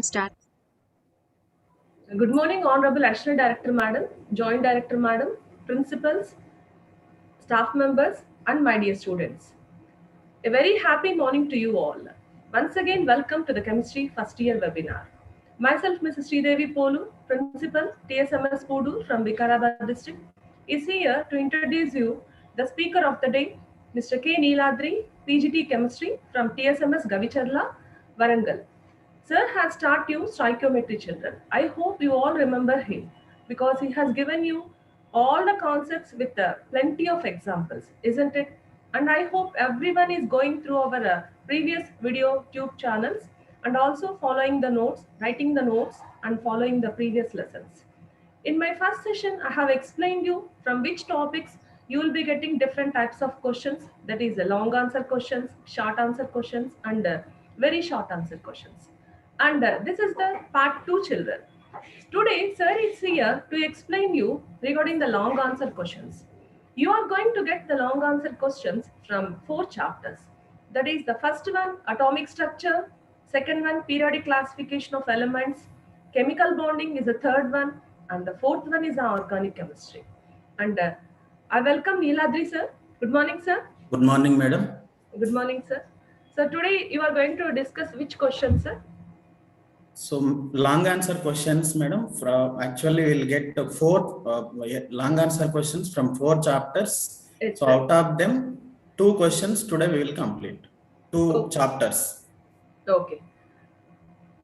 Start. Good morning, Honorable Additional Director Madam, Joint Director Madam, Principals, staff members, and my dear students. A very happy morning to you all. Once again, welcome to the Chemistry First Year webinar. Myself, Mrs. Sridevi Polu, Principal, TSMS Pudu from Vikarabad District, is here to introduce you the speaker of the day, Mr. K. Neeladri, PGT Chemistry from TSMS Gavicharla, Varangal. Sir has taught you stoichiometry, children. I hope you all remember him because he has given you all the concepts with plenty of examples, isn't it? And I hope everyone is going through our previous video tube channels and also following the notes, writing the notes, and following the previous lessons. In my first session, I have explained you from which topics you will be getting different types of questions, that is long answer questions, short answer questions, and very short answer questions. And this is the part 2, children. Today, sir is here to explain you regarding the long answer questions. You are going to get the long answer questions from 4 chapters. That is the first one, atomic structure, second one, periodic classification of elements, chemical bonding is the third one, and the fourth one is organic chemistry. And I welcome Neeladri sir. Good morning, sir. Good morning, madam. Good morning, sir. So today you are going to discuss which question, sir? So long answer questions, madam. From actually, we'll get four long answer questions from 4 chapters. Yes, so sir. out of them, 2 questions today we will complete. 2 chapters. Okay.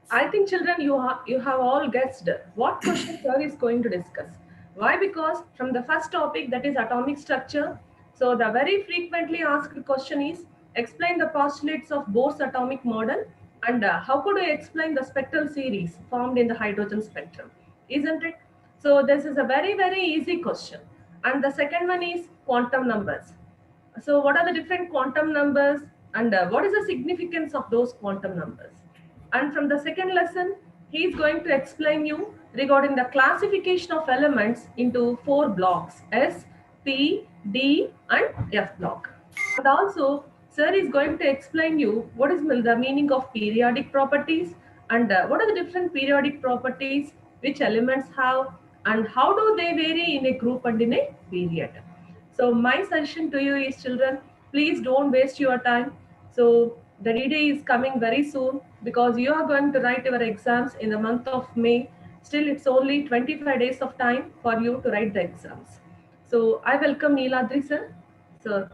I think, children, you have all guessed what question sir is going to discuss. Why? Because from the first topic, that is atomic structure, so the very frequently asked question is explain the postulates of Bohr's atomic model and how could I explain the spectral series formed in the hydrogen spectrum, isn't it? So this is a very easy question. And the second one is quantum numbers. So what are the different quantum numbers and what is the significance of those quantum numbers? And from the second lesson, he is going to explain you regarding the classification of elements into 4 blocks, S, P, D, and F block. And also, sir is going to explain you what is the meaning of periodic properties and what are the different periodic properties which elements have and how do they vary in a group and in a period. So my suggestion to you is, children, please don't waste your time. So the D-Day is coming very soon because you are going to write your exams in the month of May. Still, it's only 25 days of time for you to write the exams. So I welcome Neeladri sir. Sir,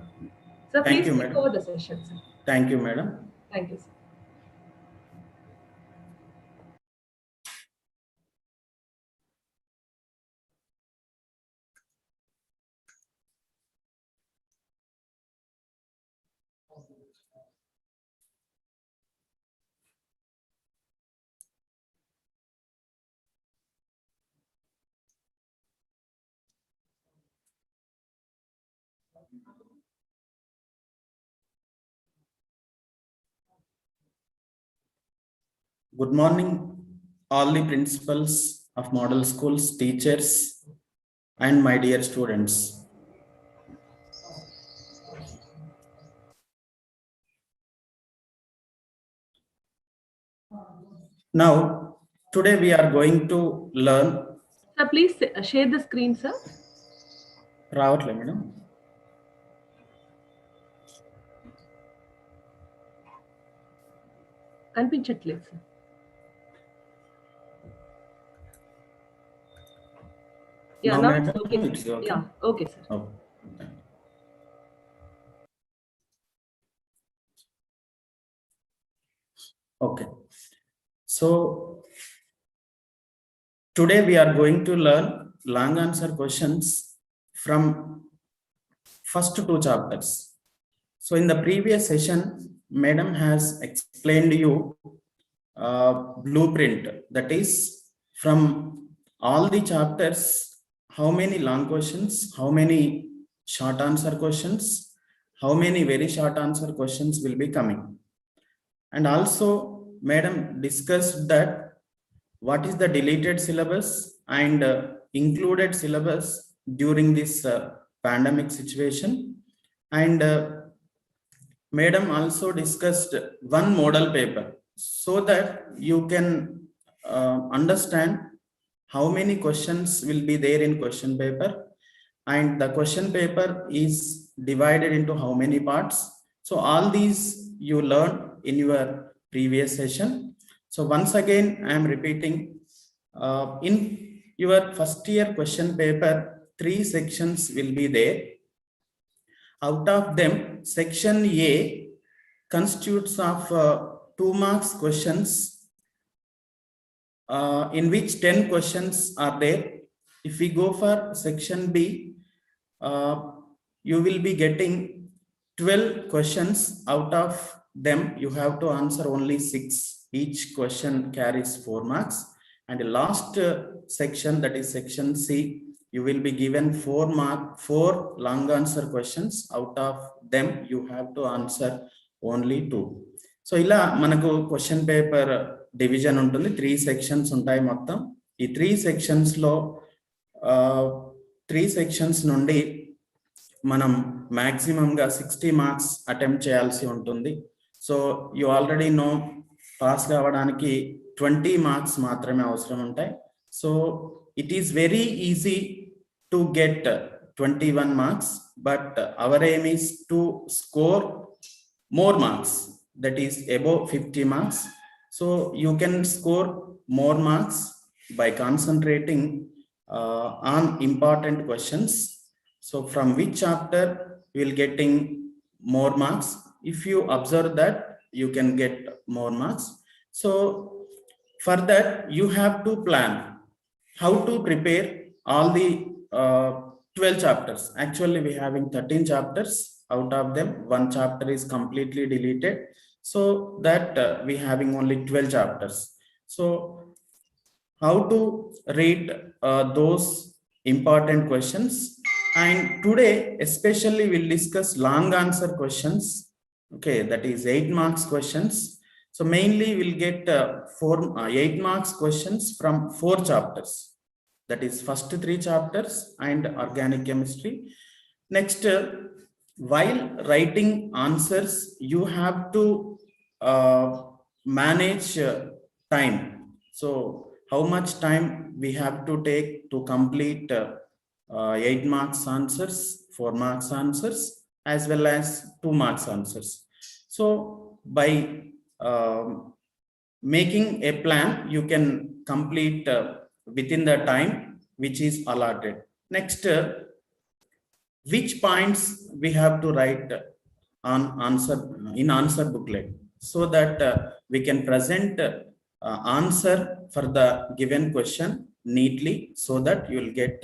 Thank please you, take madam. over the session, sir. Thank you, madam. Thank you, sir. Good morning, all the principals of model schools, teachers, and my dear students. Now, today we are going to learn. Sir, please share the screen, sir. రావట్లే madam. అనిపించట్లేదు sir. Yeah, No, now it's madam, okay, sir. it's okay. Yeah, okay, sir. Oh. Okay. So today we are going to learn long answer questions from first 2 chapters. So in the previous session, madam has explained you blueprint, that is from all the chapters, how many long questions, how many short answer questions, how many very short answer questions will be coming. And also madam discussed that what is the deleted syllabus and included syllabus during this pandemic situation. And madam also discussed one model paper so that you can understand how many questions will be there in question paper, and the question paper is divided into how many parts. So all these you learned in your previous session. So once again, I am repeating, in your first year question paper, 3 sections will be there. Out of them, section A constitutes of 2 marks questions, in which 10 questions are there. If we go for section B, you will be getting 12 questions. Out of them, you have to answer only 6. Each question carries 4 marks. And the last section, that is section C, you will be given 4 long answer questions. Out of them, you have to answer only 2. So ila manaku question paper division ఉంటుంది. 3 sections ఉంటాయి మొత్తం. ఈ 3 sections లో 3 sections నుండి మనం maximum గా 60 marks attempt చేయాల్సి ఉంటుంది. So you already know pass కావడానికి 20 marks మాత్రమే అవసరం ఉంటాయి. So it is very easy to get 21 marks, but our aim is to score more marks, that is above 50 marks. So you can score more marks by concentrating on important questions. So from which chapter you will getting more marks? If you observe that, you can get more marks. So for that, you have to plan how to prepare all the 12 chapters. Actually, we having 13 chapters. Out of them, 1 chapter is completely deleted, so that we having only 12 chapters. So how to read those important questions, and today especially we'll discuss long answer questions. Okay, that is 8 marks questions. So mainly we'll get 8 marks questions from 4 chapters, that is first 3 chapters and organic chemistry. Next, while writing answers, you have to manage time. So how much time we have to take to complete 8 marks answers, 4 marks answers, as well as 2 marks answers. So by making a plan, you can complete within the time which is allotted. Next, which points we have to write on answer booklet, so that we can present answer for the given question neatly, so that you will get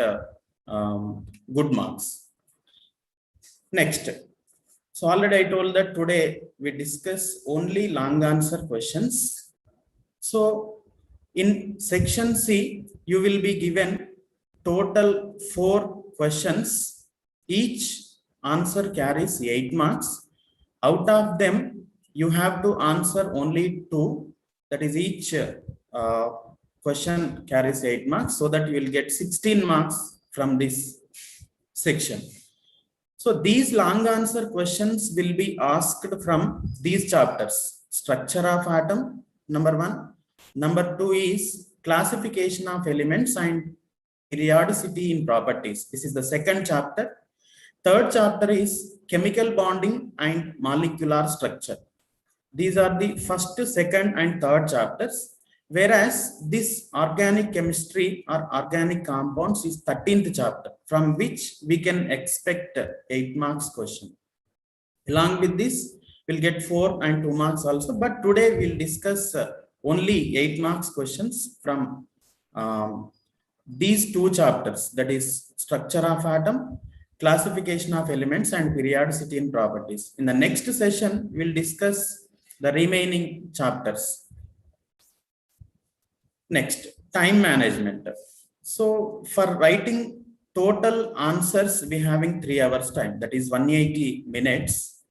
good marks. Next, so already I told that today we discuss only long answer questions. So in section C, you will be given total 4 questions. Each answer carries 8 marks. Out of them, you have to answer only 2. That is, each question carries 8 marks, so that you will get 16 marks from this section. So these long answer questions will be asked from these chapters. Structure of atom, number 1. Number 2 is classification of elements and periodicity in properties. This is the second chapter. Third chapter is chemical bonding and molecular structure. These are the first, second, and third chapters. Whereas this organic chemistry or organic compounds is 13th chapter, from which we can expect 8 marks question. Along with this, we'll get 4 and 2 marks also. But today we'll discuss only 8 marks questions from these 2 chapters, that is structure of atom, classification of elements, and periodicity in properties. In the next session, we'll discuss the remaining chapters. Next, time management. So for writing total answers, we having 3 hours time, that is 180 minutes.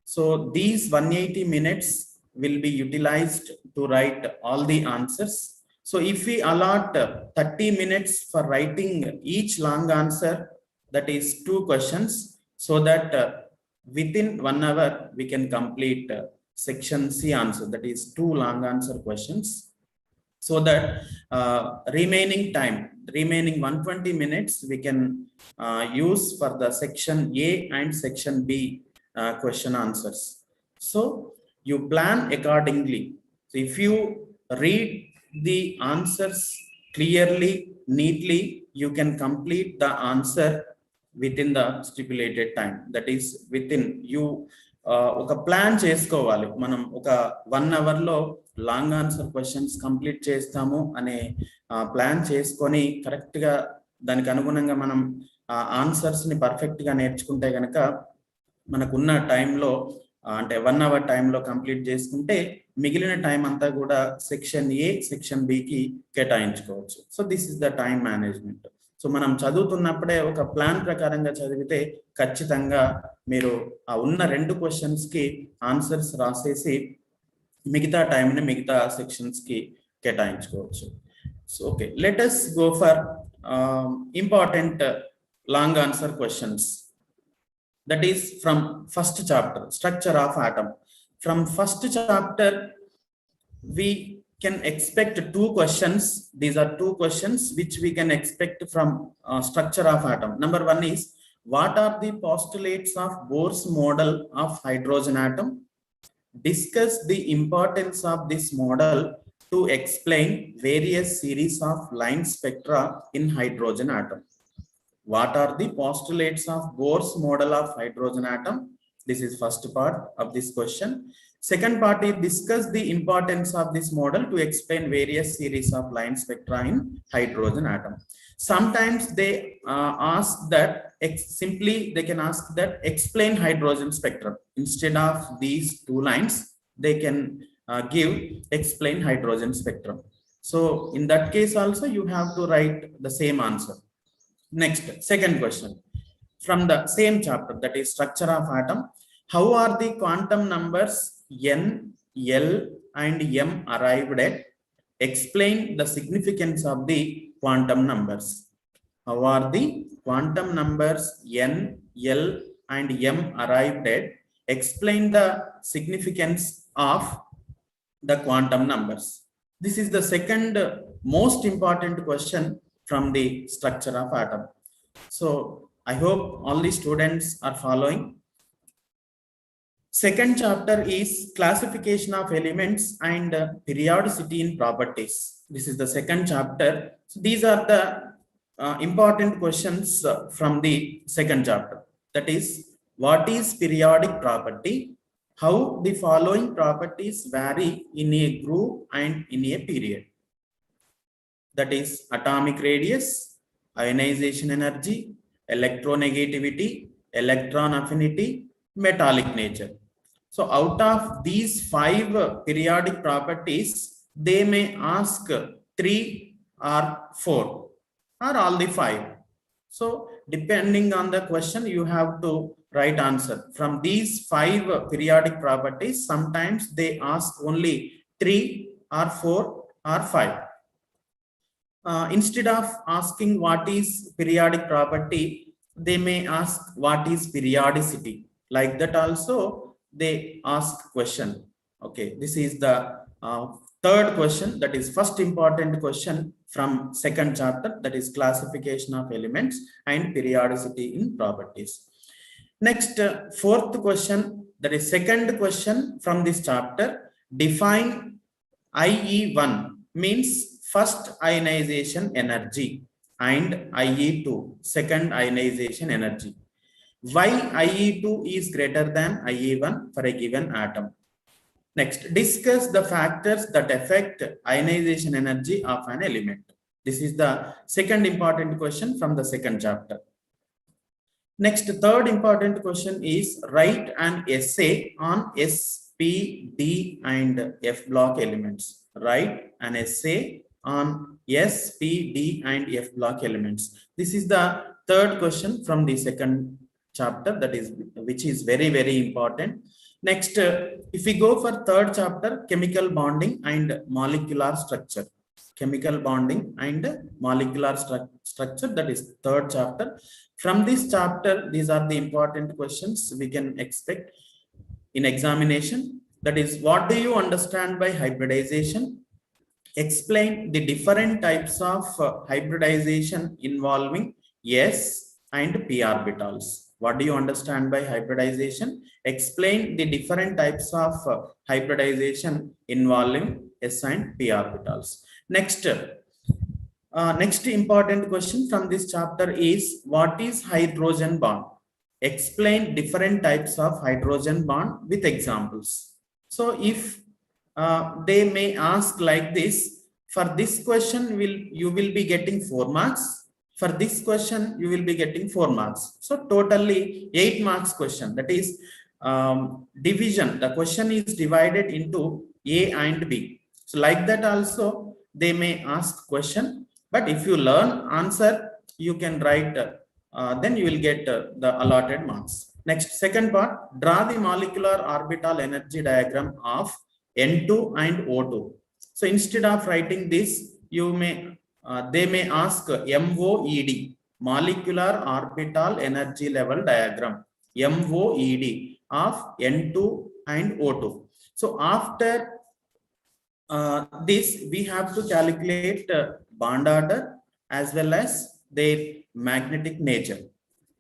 So these 180 minutes will be utilized to write all the answers. So if we allot 30 minutes for writing each long answer, that is 2 questions, so that within 1 hour we can complete section C answer, that is 2 long answer questions. so that remaining 120 minutes we can use for the section A and section B question answers. So you plan accordingly. So if you read the answers clearly, neatly, you can complete the answer within the stipulated time. That is within you ఒక plan చేసుకోవాలి. మనం ఒక 1 hour లో long answer questions complete చేస్తాము అనే plan చేసుకొని correct గా దానికి అనుగుణంగా మనం ఆన్సర్స్ ని పర్ఫెక్ట్ గా నేర్చుకుంటే గనక మనకున్న టైంలో అంటే 1 hour టైంలో కంప్లీట్ చేసుకుంటే మిగిలిన టైం అంతా కూడా సెక్షన్ ఏ సెక్షన్ బి కి కేటాయించుకోవచ్చు. So this is the time management. So మనం చదువుతున్నప్పుడే ఒక ప్లాన్ ప్రకారంగా చదివితే ఖచ్చితంగా మీరు ఆ ఉన్న 2 క్వశ్చన్స్ కి ఆన్సర్స్ రాసేసి మిగతా టైంని మిగతా సెక్షన్స్ కి కేటాయించుకోవచ్చు. So okay, let us go for important long answer questions. That is from first chapter, structure of atom. From first chapter we can expect 2 questions. These are 2 questions which we can expect from structure of atom. Number 1 is, what are the postulates of Bohr's model of hydrogen atom? Discuss the importance of this model to explain various series of line spectra in hydrogen atom. What are the postulates of Bohr's model of hydrogen atom? This is first part of this question. Second part is, discuss the importance of this model to explain various series of line spectra in hydrogen atom. Sometimes they ask that simply they can ask that explain hydrogen spectrum. Instead of these 2 lines, they can give explain hydrogen spectrum. So in that case also you have to write the same answer. Next, second question from the same chapter, that is structure of atom. How are the quantum numbers n, l and m arrived at? Explain the significance of the quantum numbers. How are the quantum numbers n, l and m arrived at? Explain the significance of the quantum numbers. This is the second most important question from the structure of atom. So I hope all the students are following. Second chapter is classification of elements and periodicity in properties. This is the second chapter. So these are the important questions from the second chapter. That is, what is periodic property? How the following properties vary in a group and in a period. That is atomic radius, ionization energy, electronegativity, electron affinity, metallic nature. So out of these 5 periodic properties, they may ask 3 or 4 or all the 5. So depending on the question, you have to write answer. From these 5 periodic properties, sometimes they ask only 3 or 4 or 5. Instead of asking what is periodic property, they may ask what is periodicity. Like that also they ask question. Okay, this is the third question, that is first important question from second chapter, that is classification of elements and periodicity in properties. Next, fourth question, that is second question from this chapter. Define IE1 means first ionization energy and IE2 second ionization energy. Why IE2 is greater than IE1 for a given atom? Next, discuss the factors that affect ionization energy of an element. This is the second important question from the second chapter. Next, third important question is, write an essay on S, P, D and F block elements. Write an essay on S, P, D and F block elements. This is the third question from the second chapter, that is which is very, very important. Next, if we go for third chapter, chemical bonding and molecular structure. Chemical bonding and molecular structure, that is third chapter. From this chapter, these are the important questions we can expect in examination. That is, what do you understand by hybridization? explain the different types of hybridization involving s and p orbitals. What do you understand by hybridization? Explain the different types of hybridization involving s and p orbitals. Next important question from this chapter is, what is hydrogen bond? Explain different types of hydrogen bond with examples. So if they may ask like this, for this question you will be getting 4 marks. For this question you will be getting 4 marks. So totally 8 marks question. That is division. The question is divided into A and B. So like that also they may ask question. But if you learn answer, you can write, then you will get the allotted marks. Next, second part, draw the molecular orbital energy diagram of N2 and O2. So instead of writing this, you may they may ask MOED, molecular orbital energy level diagram, MOED of N2 and O2. So after this, we have to calculate bond order as well as their magnetic nature.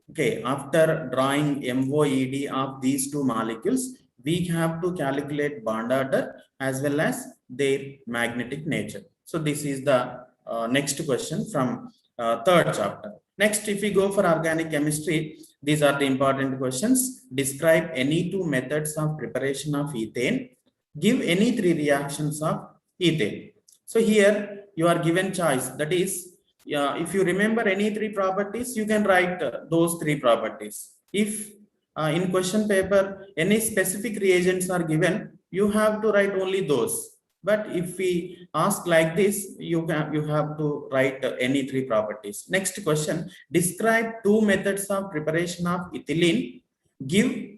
Okay, after drawing MOED of these two molecules, we have to calculate bond order as well as their magnetic nature. So this is the next question from third chapter. Next, if we go for organic chemistry, these are the important questions. Describe any two methods of preparation of ethane. Give any three reactions of ethane. So here you are given choice. That is, if you remember any three properties, you can write those three properties. If in question paper any specific reagents are given, you have to write only those. But if we ask like this, you have to write any three properties. Next question, describe two methods of preparation of ethylene. Give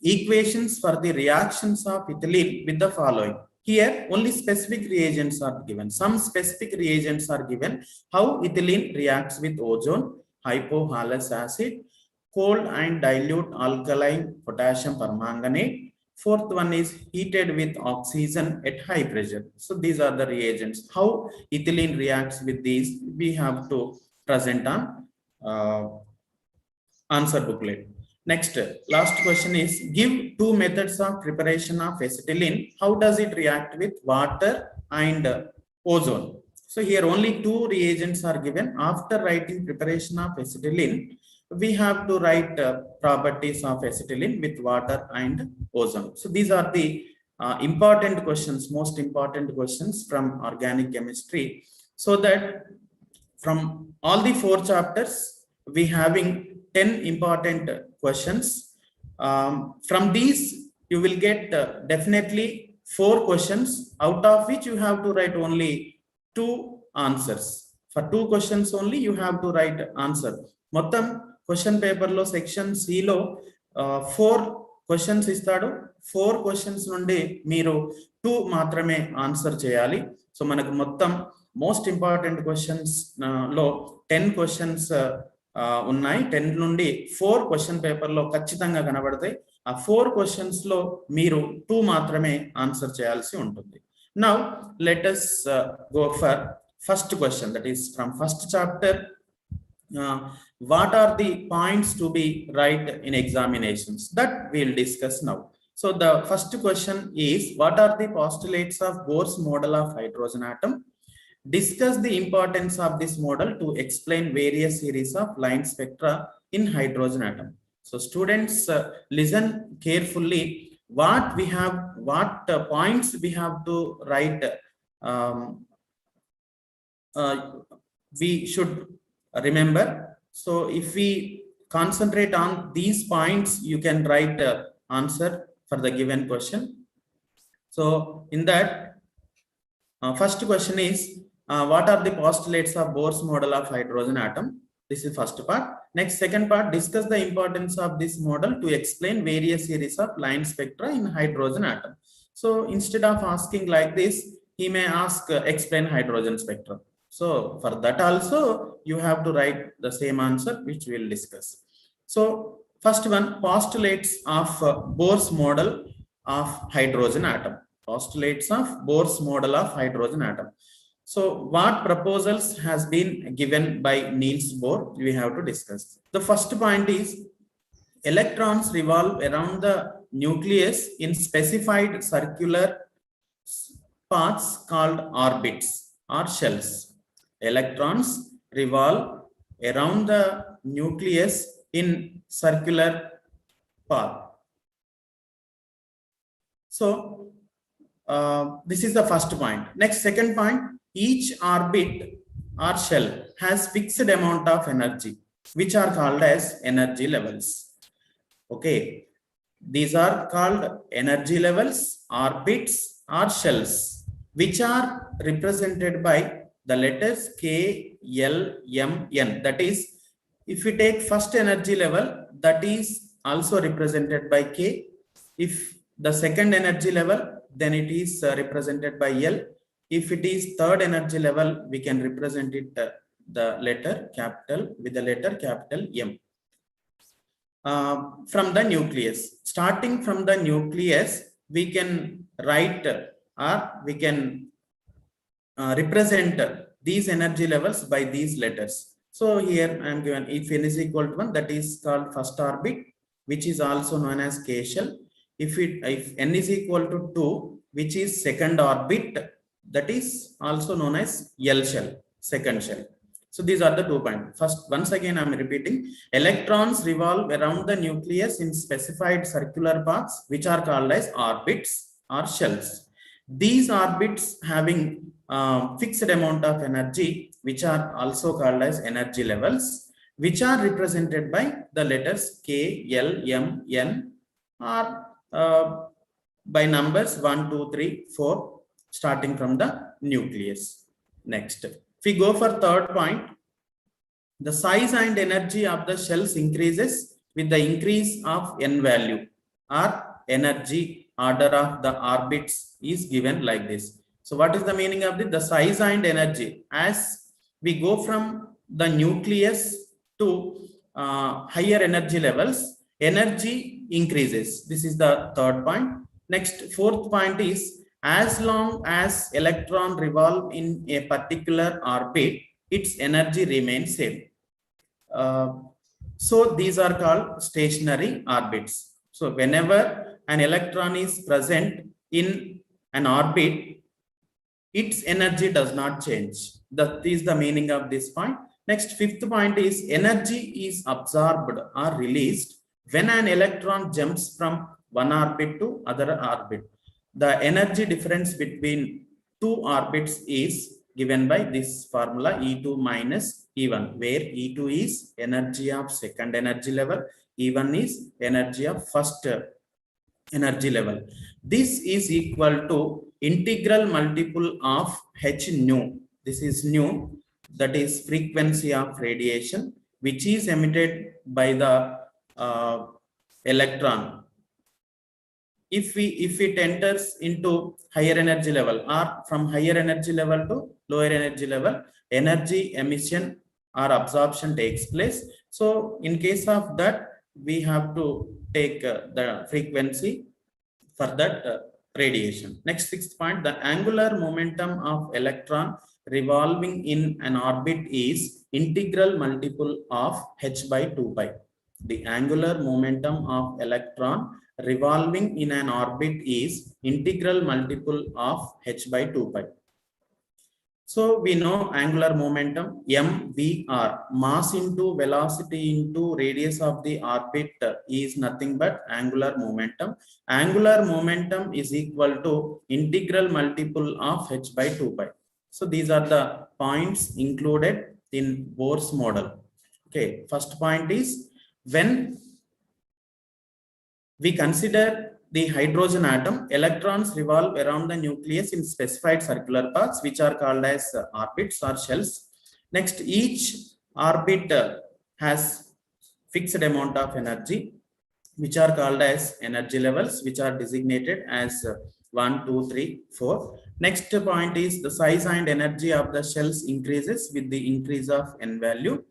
equations for the reactions of ethylene with the following. Here only specific reagents are given. Some specific reagents are given. How ethylene reacts with ozone, hypohalous acid, cold and dilute alkaline potassium permanganate. Fourth one is heated with oxygen at high pressure. So these are the reagents. How ethylene reacts with these, we have to present on answer booklet. Next, last question is, give two methods of preparation of acetylene. How does it react with water and ozone? So here only two reagents are given. After writing preparation of acetylene, we have to write properties of acetylene with water and ozone. So these are the important questions, most important questions from organic chemistry. So that from all the 4 chapters, we having 10 important questions. From these, you will get definitely 4 questions, out of which you have to write only 2 answers. For 2 questions only, you have to write answer. Mottam question paper lo section C lo 4 questions istadu. 4 questions నుండి మీరు 2 మాత్రమే answer చేయాలి. So మనకు మొత్తం most important questions లో 10 questions ఉన్నాయి. 10 నుండి 4 question paper లో ఖచ్చితంగా కనబడతాయి. ఆ 4 క్వశ్చన్స్ లో మీరు 2 మాత్రమే ఆన్సర్ చేయాల్సి ఉంటుంది. Now let us go for first question, that is from first chapter. What are the points to be right in examinations, that we will discuss now. So the first question is, what are the postulates of Bohr's model of hydrogen atom? Discuss the importance of this model to explain various series of line spectra in hydrogen atom. So students, listen carefully. What we have, what points we have to write, we should remember. So if we concentrate on these points, you can write answer for the given question. So in that, first question is, what are the postulates of Bohr's model of hydrogen atom? This is first part. Next, second part, discuss the importance of this model to explain various series of line spectra in hydrogen atom. So instead of asking like this, he may ask explain hydrogen spectrum. So for that also you have to write the same answer, which we will discuss. So first one, postulates of Bohr's model of hydrogen atom. Postulates of Bohr's model of hydrogen atom. So what proposals has been given by Niels Bohr, we have to discuss. The first point is electrons revolve around the nucleus in specified circular paths called orbits or shells. Electrons revolve around the nucleus in circular path. So this is the first point. Next, second point, each orbit or shell has fixed amount of energy, which are called as energy levels. Okay, these are called energy levels, orbits or shells, which are represented by the letters K, L, M, N. That is, if we take first energy level, that is also represented by K. If the second energy level, then it is represented by L. If it is third energy level, we can represent it the letter capital with the letter capital M. From the nucleus, starting from the nucleus, we can write or we can represent these energy levels by these letters. So here I am given if n is equal to 1, that is called first orbit, which is also known as K shell. If n is equal to 2, which is second orbit, that is also known as L shell, second shell. So these are the 2 points. First, once again I am repeating, electrons revolve around the nucleus in specified circular paths, which are called as orbits or shells. These orbits having fixed amount of energy, which are also called as energy levels, which are represented by the letters K, L, M, N, or by numbers 1, 2, 3, 4, starting from the nucleus. Next, if we go for third point, the size and energy of the shells increases with the increase of n value, or energy order of the orbits is given like this. So what is the meaning of this? The size and energy, as we go from the nucleus to higher energy levels, energy increases. This is the third point. Next, fourth point is, as long as electron revolve in a particular orbit, its energy remains same. So these are called stationary orbits. So whenever an electron is present in an orbit, its energy does not change. That is the meaning of this point. Next, fifth point is, energy is absorbed or released when an electron jumps from one orbit to other orbit. The energy difference between two orbits is given by this formula, E2 minus E1, where E2 is energy of second energy level, E1 is energy of first energy level. This is equal to integral multiple of h nu. This is nu, that is frequency of radiation, which is emitted by the electron. If it enters into higher energy level, or from higher energy level to lower energy level, energy emission or absorption takes place. So in case of that, we have to take the frequency for that radiation. Next, sixth point, the angular momentum of electron revolving in an orbit is integral multiple of h by 2 pi. The angular momentum of electron revolving in an orbit is integral multiple of h by 2 pi. So we know angular momentum, mvr, mass into velocity into radius of the orbit, is nothing but angular momentum. Angular momentum is equal to integral multiple of h by 2 pi. So these are the points included in Bohr's model. Okay, first point is, when we consider the hydrogen atom, electrons revolve around the nucleus in specified circular paths, which are called as orbits or shells. Next, each orbit has fixed amount of energy, which are called as energy levels, which are designated as 1, 2, 3, 4. Next point is, the size and energy of the shells increases with the increase of n value.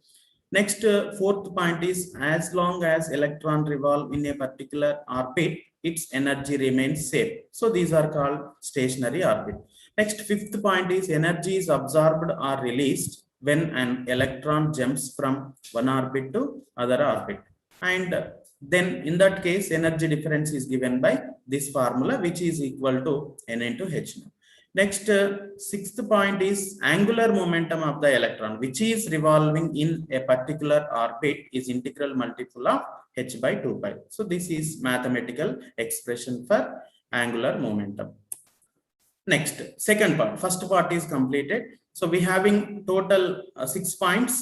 Next, fourth point is, as long as electron revolve in a particular orbit, its energy remains same. So these are called stationary orbit. Next, fifth point is energy is absorbed or released when an electron jumps from one orbit to other orbit. And then in that case, energy difference is given by this formula, which is equal to N into H nu. Next, sixth point is angular momentum of the electron, which is revolving in a particular orbit, is integral multiple of h by 2 pi. So this is mathematical expression for angular momentum. Next, second part. First part is completed. So we having total 6 points.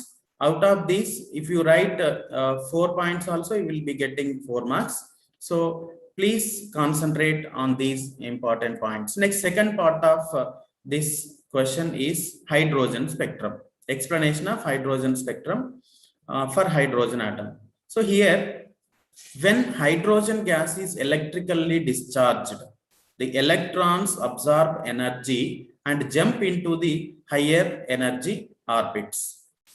Out of these, if you write 4 points also, you will be getting 4 marks. So please concentrate on these important points. Next, second part of this question is hydrogen spectrum. Explanation of hydrogen spectrum for hydrogen atom. So here, when hydrogen gas is electrically discharged, the electrons absorb energy and jump into the higher energy orbits.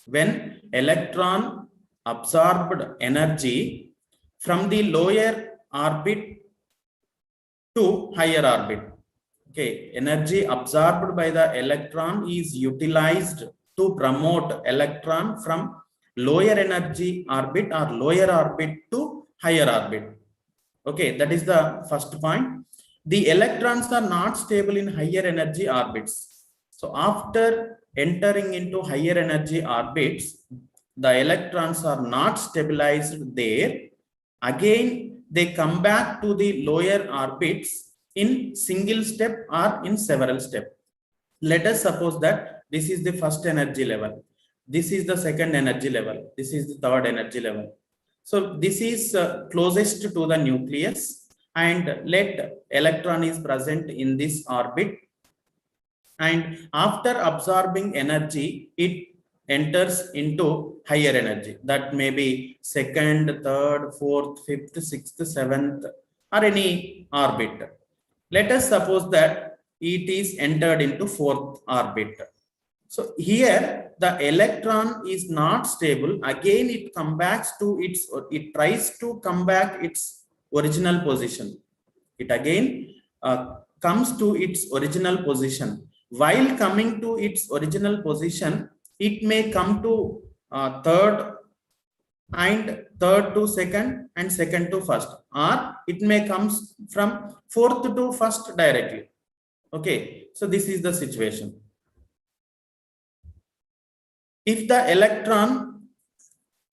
When electron absorbed energy from the lower orbit to higher orbit, okay, energy absorbed by the electron is utilized to promote electron from lower energy orbit or lower orbit to higher orbit. Okay, that is the first point. The electrons are not stable in higher energy orbits. So after entering into higher energy orbits, the electrons are not stabilized there. Again, they come back to the lower orbits in single step or in several steps. Let us suppose that this is the first energy level. This is the second energy level. This is the third energy level. So this is closest to the nucleus, and let electron is present in this orbit. And after absorbing energy, it enters into higher energy. That may be second, third, fourth, fifth, sixth, seventh, or any orbit. Let us suppose that it is entered into fourth orbit. So here the electron is not stable. Again, it comes back to it tries to come back its original position. It again comes to its original position. While coming to its original position, it may come to third and third to second and second to first, or it may come from fourth to first directly. Okay, so this is the situation. If the electron,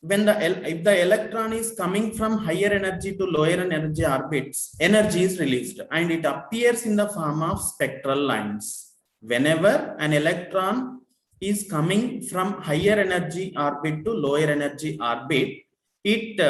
if the electron is coming from higher energy to lower energy orbits, energy is released and it appears in the form of spectral lines. Whenever an electron is coming from higher energy orbit to lower energy orbit, it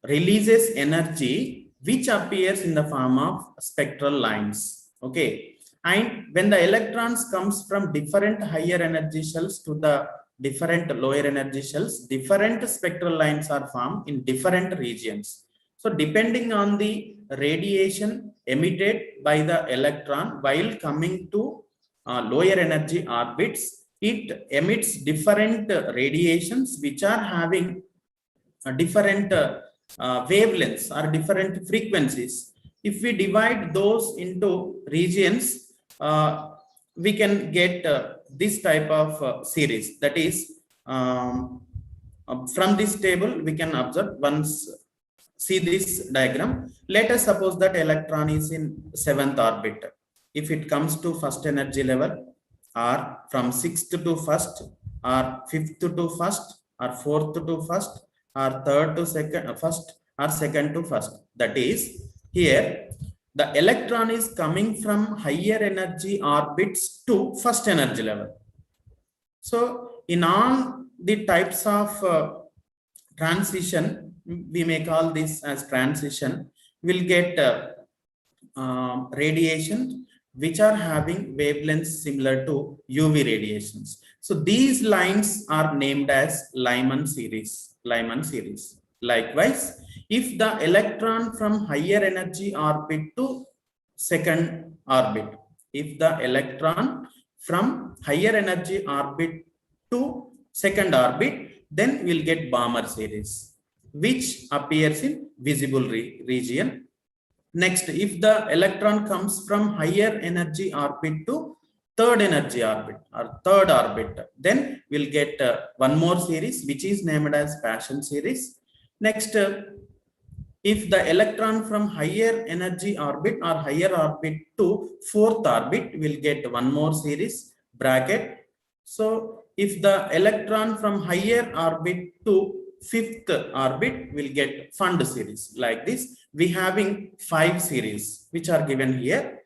releases energy which appears in the form of spectral lines. Okay, and when the electrons comes from different higher energy shells to the different lower energy shells, different spectral lines are formed in different regions. So depending on the radiation emitted by the electron while coming to lower energy orbits, it emits different radiations which are having different wavelengths or different frequencies. If we divide those into regions, we can get this type of series. That is, from this table we can observe, once see this diagram. Let us suppose that electron is in 7th orbit. If it comes to first energy level, or from 6th to 1st, or 5th to 1st, or 4th to 1st, or 3rd to 2nd, 1st, or 2nd to 1st. That is, here the electron is coming from higher energy orbits to first energy level. So in all the types of transition, we may call this as transition, we'll get radiation which are having wavelengths similar to UV radiations. So these lines are named as Lyman series. Lyman series. Likewise, if the electron from higher energy orbit to second orbit, if the electron from higher energy orbit to second orbit, then we'll get Balmer series, which appears in visible region. Next, if the electron comes from higher energy orbit to third energy orbit or third orbit, then we'll get one more series, which is named as Paschen series. Next, if the electron from higher energy orbit or higher orbit to fourth orbit, we'll get one more series, bracket. So if the electron from higher orbit to fifth orbit, will get Fund series. Like this, we having 5 series which are given here.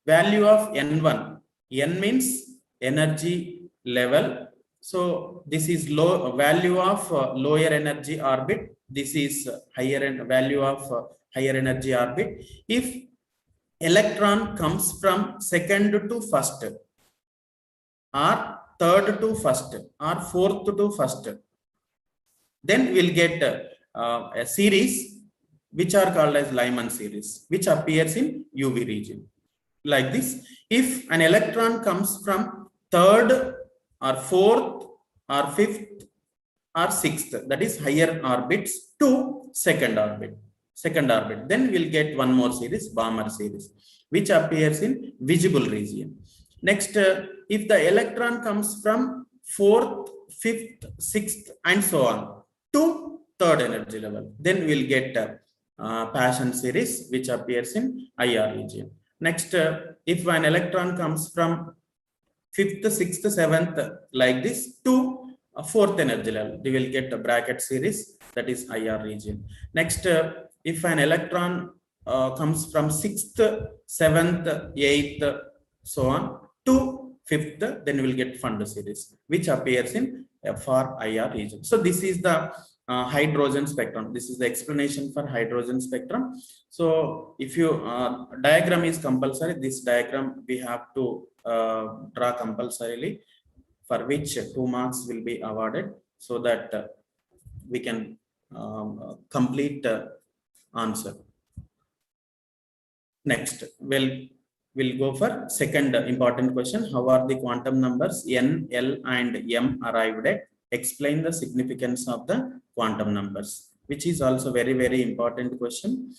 Value of N1, N means energy level. So this is low value of lower energy orbit. This is higher end value of higher energy orbit. If electron comes from second to first, or third to first, or fourth to first, then we'll get a series which are called as Lyman series, which appears in UV region. Like this, if an electron comes from third or fourth or fifth or sixth, that is higher orbits, to second orbit, then we'll get one more series, Balmer series, which appears in visible region. Next, if the electron comes from fourth, fifth, sixth, and so on to third energy level, then we'll get Paschen series, which appears in IR region. Next, if an electron comes from fifth, sixth, seventh, like this, to fourth energy level, they will get a bracket series, that is IR region. Next, if an electron comes from sixth, seventh, eighth, so on, to fifth, then we will get Fund series, which appears in FR-IR region. So this is the hydrogen spectrum. This is the explanation for hydrogen spectrum. So if you diagram is compulsory, this diagram we have to draw compulsorily, for which 2 marks will be awarded, so that we can complete answer. Next, we'll go for second important question. How are the quantum numbers N, L, and M arrived at? Explain the significance of the quantum numbers, which is also very, very important question.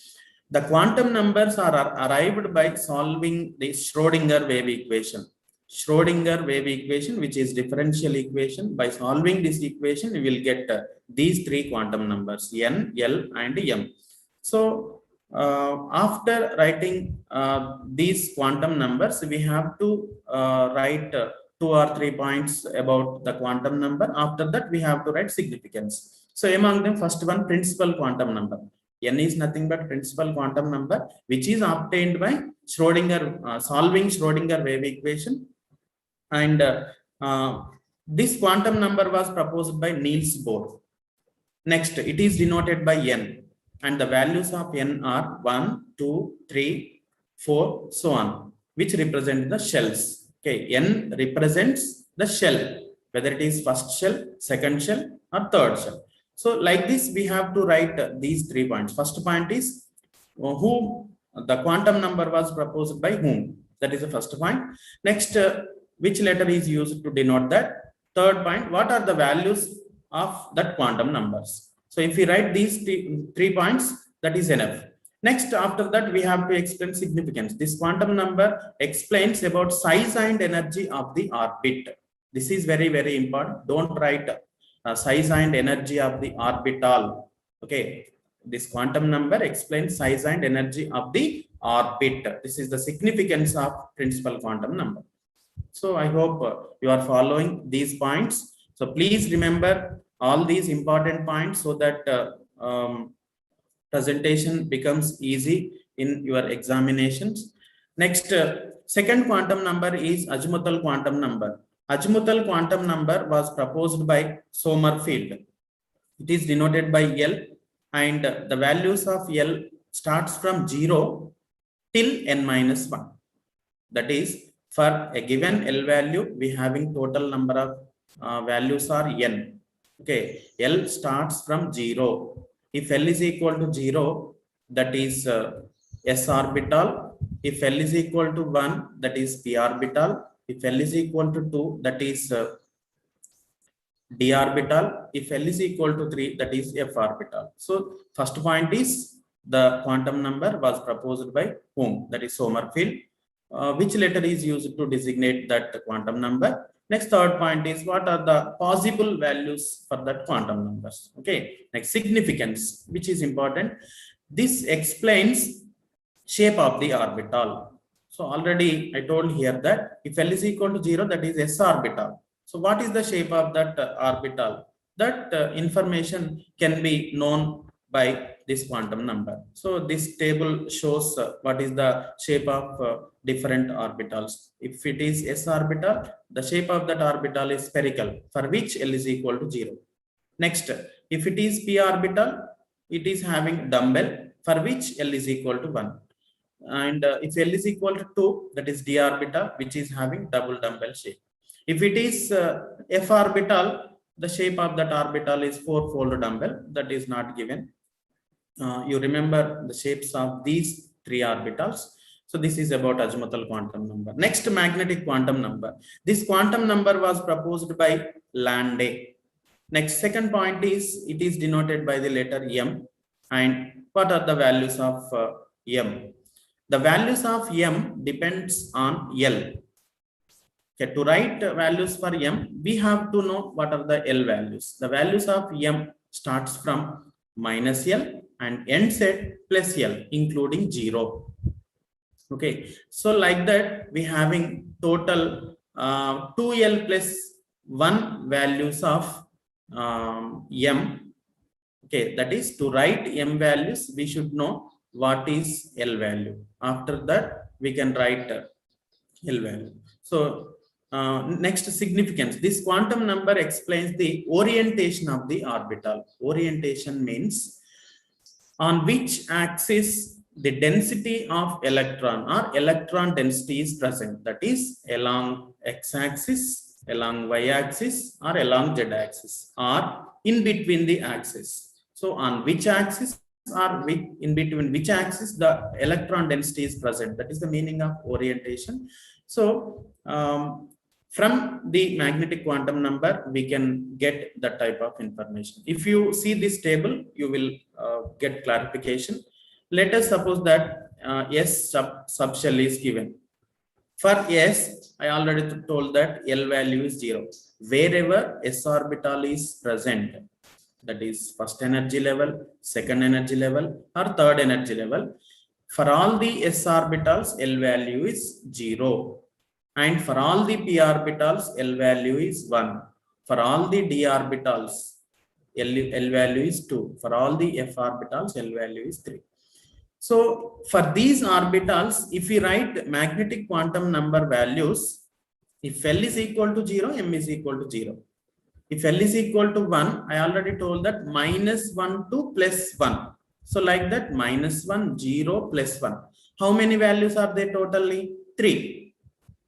The quantum numbers are arrived by solving the Schrodinger wave equation. Schrodinger wave equation, which is differential equation. By solving this equation, we will get these 3 quantum numbers, N, L, and M. So after writing these quantum numbers, we have to write 2 or 3 points about the quantum number. After that, we have to write significance. So among them, first one, principal quantum number. N is nothing but principal quantum number, which is obtained by Schrodinger, solving Schrodinger wave equation. And this quantum number was proposed by Niels Bohr. Next, it is denoted by N, and the values of N are 1, 2, 3, 4, so on, which represent the shells. Okay, N represents the shell, whether it is first shell, second shell, or third shell. So like this, we have to write these 3 points. First point is who the quantum number was proposed by whom. That is the first point. Next, which letter is used to denote that. Third point, what are the values of that quantum numbers. So if we write these 3 points, that is enough. Next, after that, we have to explain significance. This quantum number explains about size and energy of the orbit. This is very, very important. Don't write size and energy of the orbital. Okay, this quantum number explains size and energy of the orbit. This is the significance of principal quantum number. So I hope you are following these points. So please remember all these important points, so that presentation becomes easy in your examinations. Next, second quantum number is azimuthal quantum number. Azimuthal quantum number was proposed by Sommerfeld. It is denoted by L, and the values of L starts from 0 till n-1. That is, for a given L value, we having total number of values are n. Okay, L starts from 0. If L is equal to 0, that is s orbital. If L is equal to 1, that is p orbital. If L is equal to 2, that is d orbital. If L is equal to 3, that is f orbital. So first point is The quantum number was proposed by whom? That is Sommerfeld. Which letter is used to designate that quantum number? Next, third point is what are the possible values for that quantum numbers? Okay. Next, significance, which is important. This explains shape of the orbital. So already I told here that if L is equal to 0, that is s orbital. So what is the shape of that orbital? That information can be known by this quantum number. So this table shows what is the shape of different orbitals. If it is s orbital, the shape of that orbital is spherical, for which L is equal to 0. Next, if it is p orbital, it is having dumbbell, for which L is equal to 1. And if L is equal to 2, that is d orbital, which is having double dumbbell shape. If it is f orbital, the shape of that orbital is four-fold dumbbell, that is not given. You remember the shapes of these three orbitals. So this is about azimuthal quantum number. Next, magnetic quantum number. This quantum number was proposed by Lande. Next, second point is it is denoted by the letter M. And what are the values of M? The values of M depends on L. Okay, to write values for M, we have to know what are the L values. The values of M starts from minus L and ends at plus L, including 0. Okay, so like that, we having total 2L plus 1 values of M. Okay, that is to write M values, we should know what is L value. After that, we can write L value. So next, significance. This quantum number explains the orientation of the orbital. Orientation means on which axis the density of electron or electron density is present. That is along x-axis, along y-axis, or along z-axis, or in between the axis. So on which axis or in between which axis the electron density is present. That is the meaning of orientation. So from the magnetic quantum number, we can get that type of information. If you see this table, you will get clarification. Let us suppose that S subshell is given. For S, I already told that L value is 0. Wherever S orbital is present, that is first energy level, second energy level, or third energy level, for all the S orbitals, L value is 0. And for all the p orbitals, L value is 1. For all the d orbitals, L value is 2. For all the f orbitals, L value is 3. So for these orbitals, if we write magnetic quantum number values, if L is equal to 0, M is equal to 0. If L is equal to 1, I already told that minus 1 to plus 1. So like that, minus 1, 0, plus 1. How many values are there totally? 3.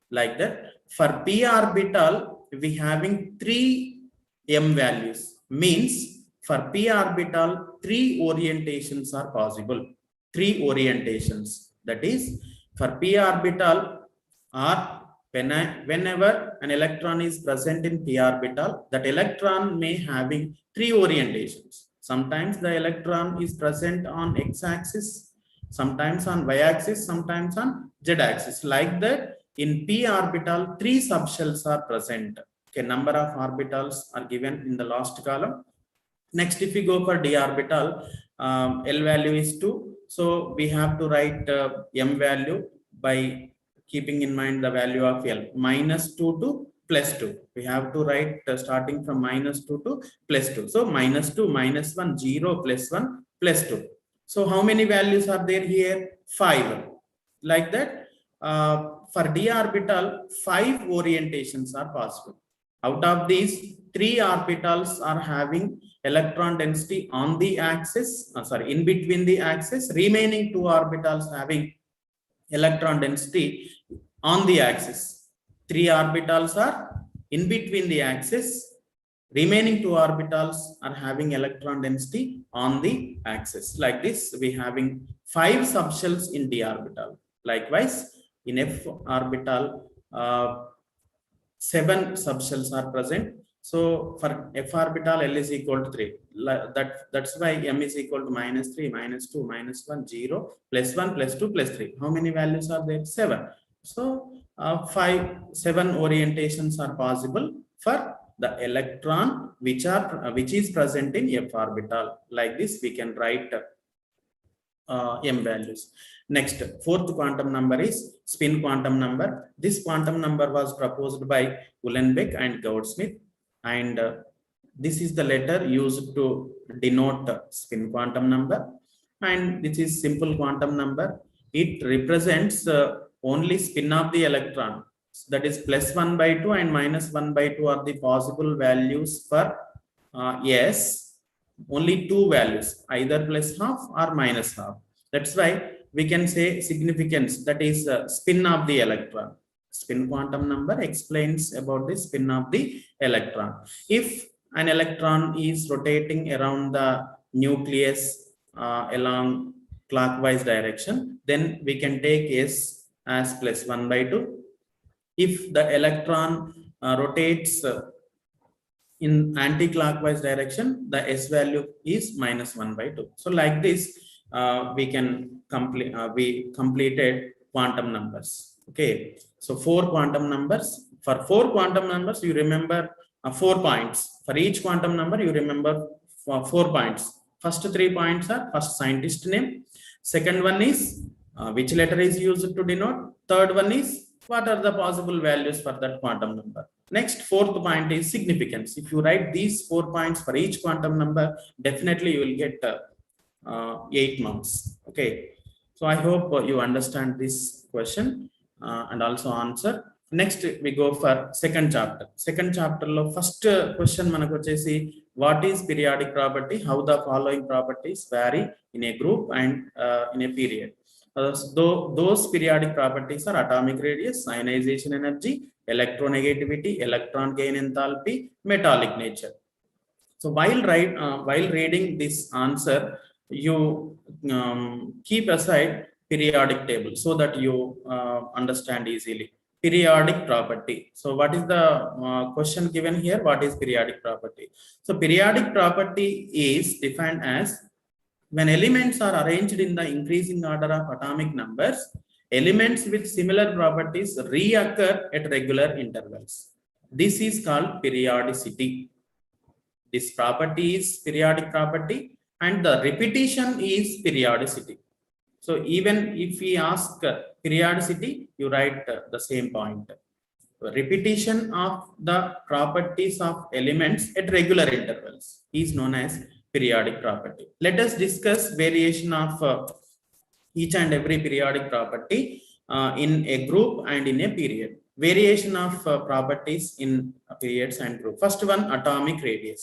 Like that, for p orbital, we having 3 M values. Means for p orbital, 3 orientations are possible. 3 orientations. That is, for p orbital, or whenever an electron is present in p orbital, that electron may having 3 orientations. Sometimes the electron is present on x-axis, sometimes on y-axis, sometimes on z-axis. Like that, in p orbital, 3 subshells are present. Okay, number of orbitals are given in the last column. Next, if we go for d orbital, L value is 2. So we have to write M value by keeping in mind the value of L, minus 2 to plus 2. We have to write starting from minus 2 to plus 2. So minus 2, minus 1, 0, plus 1, plus 2. So how many values are there here? 5. Like that. For d orbital, 5 orientations are possible. Out of these, 3 orbitals are having electron density on the axis, in between the axis. Remaining 2 orbitals having electron density on the axis. 3 orbitals are in between the axis. Remaining 2 orbitals are having electron density on the axis. Like this, we having 5 subshells in d orbital. Likewise, in f orbital, 7 subshells are present. So for f orbital, L is equal to 3. That's why m is equal to -3, -2, -1, 0, +1, +2, +3. How many values are there? 7. So 7 orientations are possible for the electron which is present in f orbital. Like this, we can write m values. Next, fourth quantum number is spin quantum number. This quantum number was proposed by Uhlenbeck and Goudsmit, and this is the letter used to denote spin quantum number. And this is simple quantum number. It represents only spin of the electron. That is +1/2 and -1/2 are the possible values for S. Only two values, either +12 or -12. That's why we can say significance, that is spin of the electron. Spin quantum number explains about the spin of the electron. If an electron is rotating around the nucleus along clockwise direction, then we can take S as +1/2. If the electron rotates in anti-clockwise direction, the S value is -1/2. So like this, we can complete. We completed quantum numbers. Okay. So 4 quantum numbers. For 4 quantum numbers, you remember 4 points. For each quantum number, you remember 4 points. First 3 points are first scientist name. Second one is which letter is used to denote. Third one is what are the possible values for that quantum number. Next, fourth point is significance. If you write these 4 points for each quantum number, definitely you will get 8 marks. Okay. So I hope you understand this question and also answer. Next, we go for second chapter. Second chapter lo first question manaku vachesi what is periodic property, how the following properties vary in a group and in a period. Those periodic properties are atomic radius, ionization energy, electronegativity, electron gain enthalpy, metallic nature. So while reading this answer, you keep aside periodic table so that you understand easily. Periodic property. So what is the question given here? What is periodic property? So periodic property is defined as when elements are arranged in the increasing order of atomic numbers, elements with similar properties reoccur at regular intervals. This is called periodicity. This property is periodic property and the repetition is periodicity. So even if we ask periodicity, you write the same point. Repetition of the properties of elements at regular intervals is known as periodic property. Let us discuss variation of each and every periodic property in a group and in a period. Variation of properties in periods and group. First one, atomic radius.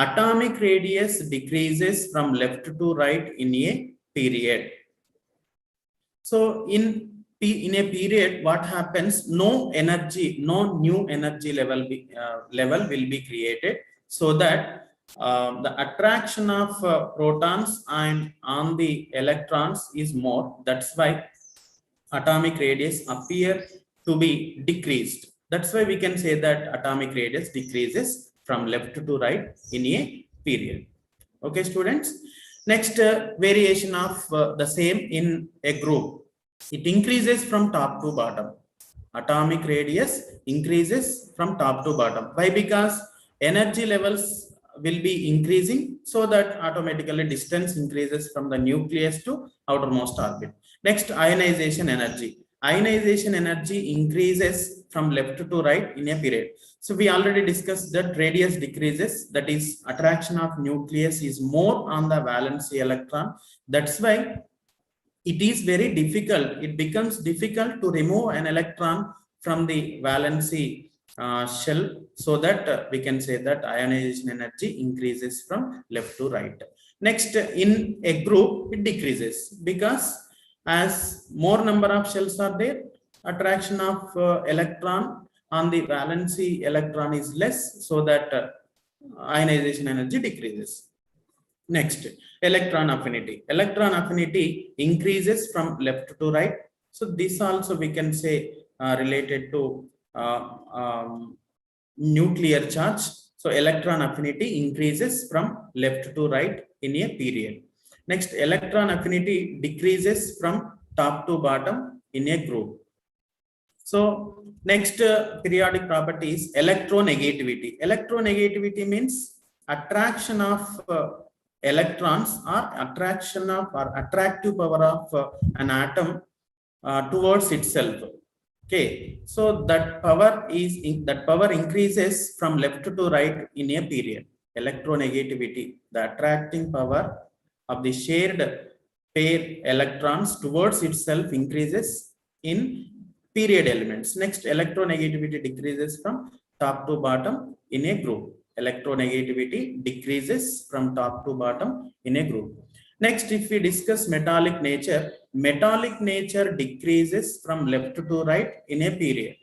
Atomic radius decreases from left to right in a period. So in a period, what happens? No new energy level will be created, so that the attraction of protons and on the electrons is more. That's why atomic radius appear to be decreased. That's why we can say that atomic radius decreases from left to right in a period. Okay, students. Next, variation of the same in a group. It increases from top to bottom. Atomic radius increases from top to bottom. Why? Because energy levels will be increasing, so that automatically distance increases from the nucleus to outermost orbit. Next, ionization energy. Ionization energy increases from left to right in a period. So we already discussed that radius decreases, that is attraction of nucleus is more on the valence electron. That's why it is very difficult. It becomes difficult to remove an electron from the valency shell, so that we can say that ionization energy increases from left to right. Next, in a group, it decreases because as more number of shells are there, attraction of electron on the valency electron is less, so that ionization energy decreases. Next, electron affinity. Electron affinity increases from left to right. So this also we can say related to nuclear charge. So electron affinity increases from left to right in a period. Next, electron affinity decreases from top to bottom in a group. So next periodic property is electronegativity. Electronegativity means attraction of electrons or attraction of or attractive power of an atom towards itself. Okay, so that power increases from left to right in a period. Electronegativity, the attracting power of the shared pair electrons towards itself increases in period elements. Next, electronegativity decreases from top to bottom in a group. Electronegativity decreases from top to bottom in a group. Next, if we discuss metallic nature decreases from left to right in a period.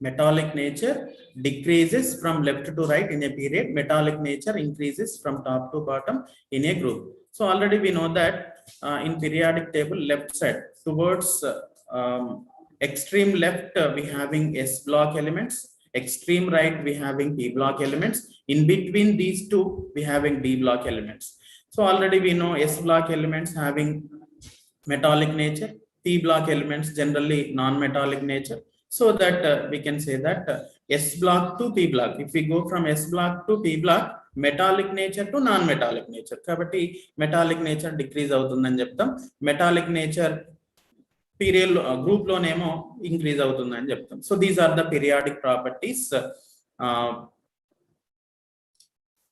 Metallic nature decreases from left to right in a period. Metallic nature increases from top to bottom in a group. So already we know that in periodic table, left side towards extreme left, we having S block elements. Extreme right, we having P block elements. In between these two, we having D block elements. So already we know S block elements having metallic nature, P block elements generally non-metallic nature. So that we can say that S block to P block. If we go from S block to P block, metallic nature to non-metallic nature. Kabatti metallic nature decrease avutundani cheptam. Metallic nature period group lo nemo increase avutundani cheptam. So these are the periodic properties.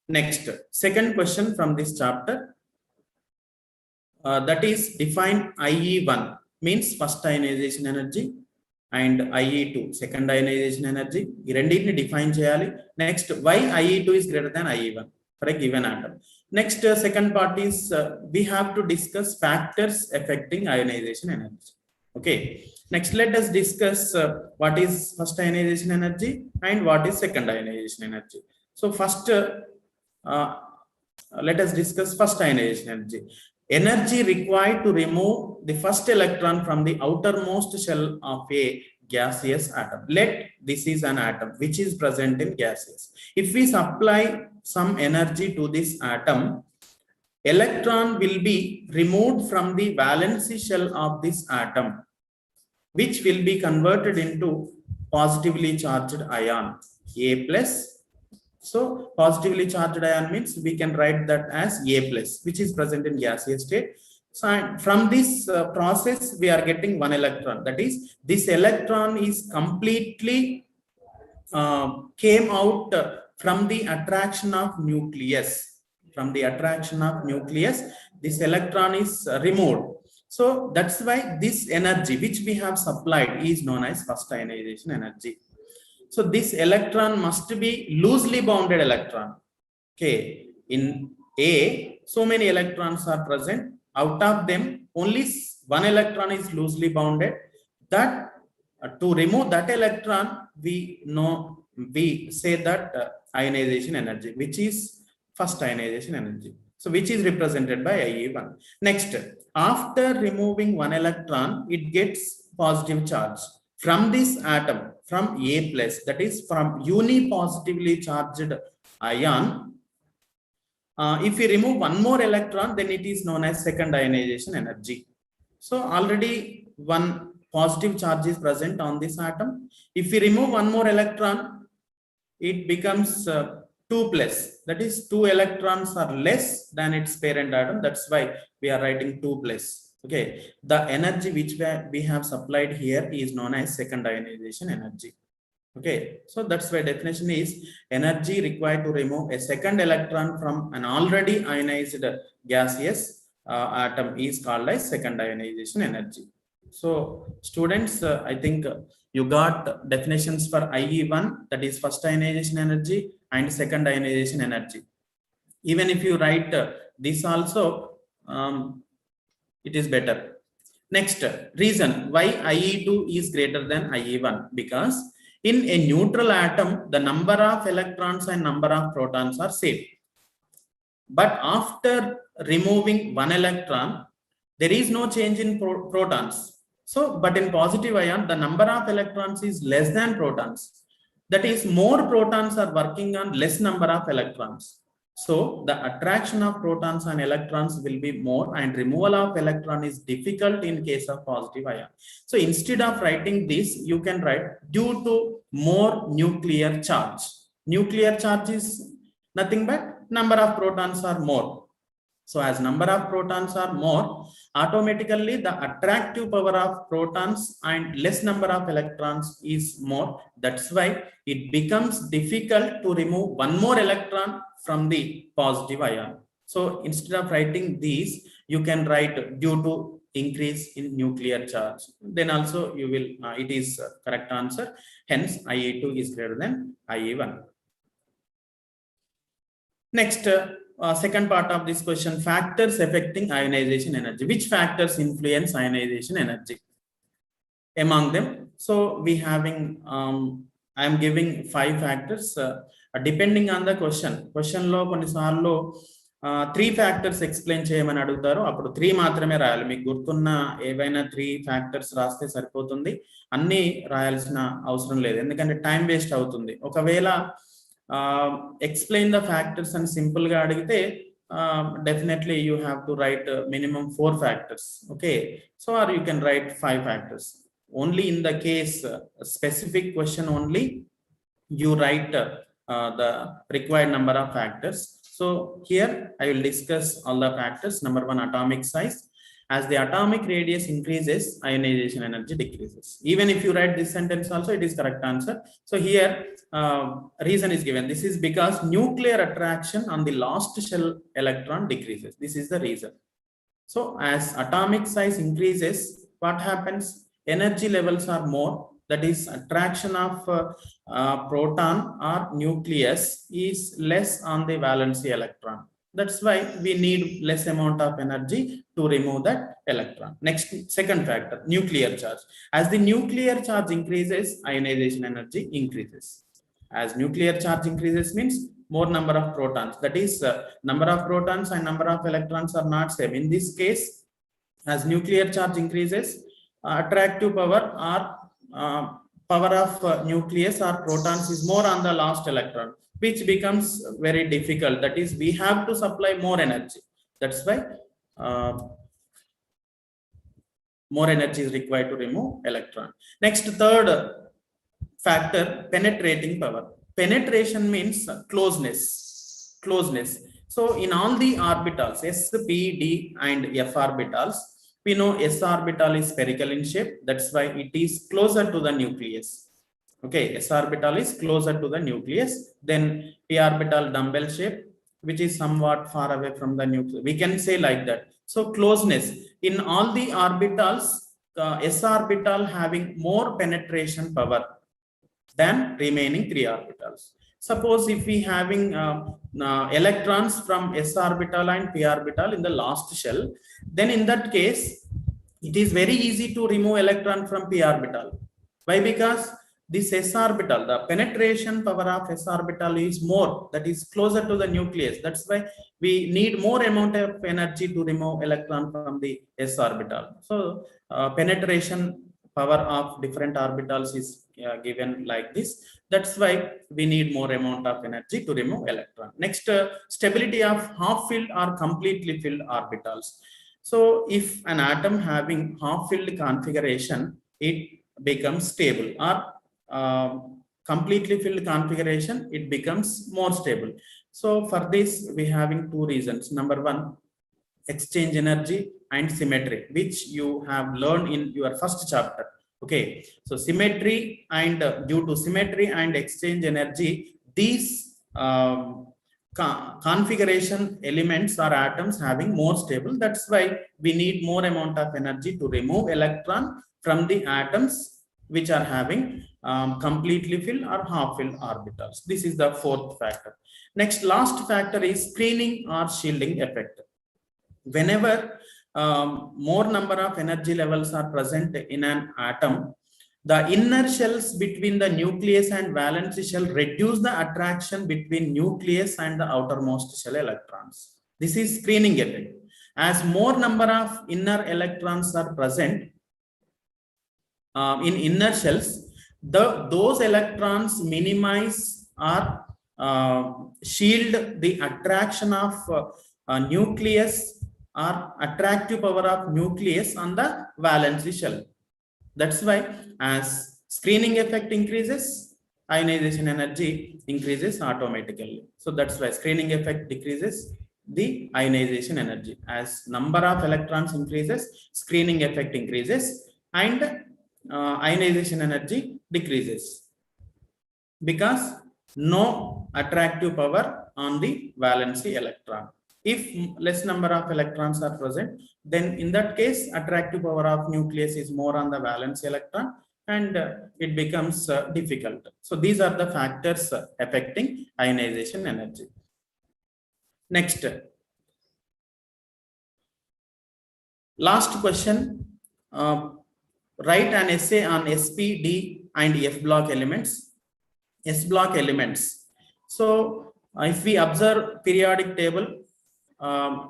Next, second question from this chapter. That is define IE1 means first ionization energy and IE2 second ionization energy. ఈ రెండింటిని define చేయాలి. Next, why IE2 is greater than IE1 for a given atom. Next, second part is we have to discuss factors affecting ionization energy. Okay. Next, let us discuss what is first ionization energy and what is second ionization energy. So first, let us discuss first ionization energy. Energy required to remove the first electron from the outermost shell of a gaseous atom. Let this is an atom which is present in gaseous. If we supply some energy to this atom, electron will be removed from the valency shell of this atom, which will be converted into positively charged ion, A plus. So positively charged ion means we can write that as A plus, which is present in gaseous state. So from this process, we are getting one electron. That is, this electron is completely came out from the attraction of nucleus. From the attraction of nucleus, this electron is removed. So that's why this energy which we have supplied is known as first ionization energy. So this electron must be loosely bounded electron. Okay, in A, so many electrons are present. Out of them, only one electron is loosely bounded. That to remove that electron, we say that ionization energy, which is first ionization energy. So which is represented by IE1. Next, after removing one electron, it gets positive charge from this atom, from A plus, that is from unipositively charged ion. If we remove one more electron, then it is known as second ionization energy. So already one positive charge is present on this atom. If we remove one more electron, it becomes 2 plus. That is, 2 electrons are less than its parent atom. That's why we are writing 2 plus. Okay, the energy which we have supplied here is known as second ionization energy. Okay, so that's why definition is energy required to remove a second electron from an already ionized gaseous atom is called as second ionization energy. So students, I think you got definitions for IE1, that is first ionization energy, and second ionization energy. Even if you write this also, it is better. Next, reason why IE2 is greater than IE1, because in a neutral atom, the number of electrons and number of protons are same. But after removing one electron, there is no change in protons. So, but in positive ion, the number of electrons is less than protons. That is, more protons are working on less number of electrons. So the attraction of protons and electrons will be more, and removal of electron is difficult in case of positive ion. So instead of writing this, you can write due to more nuclear charge. Nuclear charge is nothing but number of protons are more. So as number of protons are more, automatically the attractive power of protons and less number of electrons is more. That's why it becomes difficult to remove one more electron from the positive ion. So instead of writing these, you can write due to increase in nuclear charge. Then also you will, it is correct answer. Hence Ia2 is greater than Ia1. Next, second part of this question, factors affecting ionization energy. Which factors influence ionization energy? Among them, so we having, I am giving 5 factors. Depending on the question లో కొన్నిసార్లు 3 factors explain చేయమని అడుగుతారు. అప్పుడు 3 మాత్రమే రాయాలి. మీకు గుర్తున్న ఏవైనా 3 ఫ్యాక్టర్స్ రాస్తే సరిపోతుంది. అన్ని రాయాల్సిన అవసరం లేదు, ఎందుకంటే టైం వేస్ట్ అవుతుంది. ఒకవేళ explain the factors and simple ga adigite, definitely you have to write minimum 4 factors. Okay, so or you can write 5 factors. Only in the case specific question only you write the required number of factors. So here I will discuss all the factors. Number 1, atomic size. As the atomic radius increases, ionization energy decreases. Even if you write this sentence also, it is correct answer. So here reason is given. This is because nuclear attraction on the last shell electron decreases. This is the reason. So as atomic size increases, what happens? Energy levels are more. That is, attraction of proton or nucleus is less on the valency electron. That's why we need less amount of energy to remove that electron. Next, second factor, nuclear charge. As the nuclear charge increases, ionization energy increases. As nuclear charge increases means more number of protons. That is, number of protons and number of electrons are not same. In this case, as nuclear charge increases, attractive power or power of nucleus or protons is more on the last electron, which becomes very difficult. That is, we have to supply more energy. That's why more energy is required to remove electron. Next, third factor, penetrating power. Penetration means closeness. So in all the orbitals, s, p, d and f orbitals, we know s orbital is spherical in shape. That's why it is closer to the nucleus. Okay, s orbital is closer to the nucleus. Then p orbital dumbbell shape, which is somewhat far away from the nucleus. We can say like that. So closeness in all the orbitals, s orbital having more penetration power than remaining 3 orbitals. Suppose if we having electrons from s orbital and p orbital in the last shell, then in that case it is very easy to remove electron from p orbital. Why? Because this s orbital, the penetration power of s orbital is more, that is closer to the nucleus. That's why we need more amount of energy to remove electron from the s orbital. So penetration power of different orbitals is given like this. That's why we need more amount of energy to remove electron. Next, stability of half filled or completely filled orbitals. So if an atom having half filled configuration, it becomes stable, or completely filled configuration, it becomes more stable. So for this we having 2 reasons. Number 1, exchange energy and symmetry, which you have learned in your first chapter. Okay, so symmetry and due to symmetry and exchange energy, these configuration elements or atoms having more stable. That's why we need more amount of energy to remove electron from the atoms which are having completely filled or half filled orbitals. This is the 4th factor. Next, last factor is screening or shielding effect. Whenever more number of energy levels are present in an atom, the inner shells between the nucleus and valence shell reduce the attraction between nucleus and the outermost shell electrons. This is screening effect. As more number of inner electrons are present in inner shells, those electrons minimize or shield the attraction of nucleus or attractive power of nucleus on the valency shell. That's why as screening effect increases, ionization energy increases automatically. So that's why screening effect decreases the ionization energy. As number of electrons increases, screening effect increases, and ionization energy decreases because no attractive power on the valency electron. If less number of electrons are present, then in that case, attractive power of nucleus is more on the valence electron, and it becomes difficult. So these are the factors affecting ionization energy. Next, last question. Write an essay on SP, D, and F block elements. S block elements. So if we observe periodic table,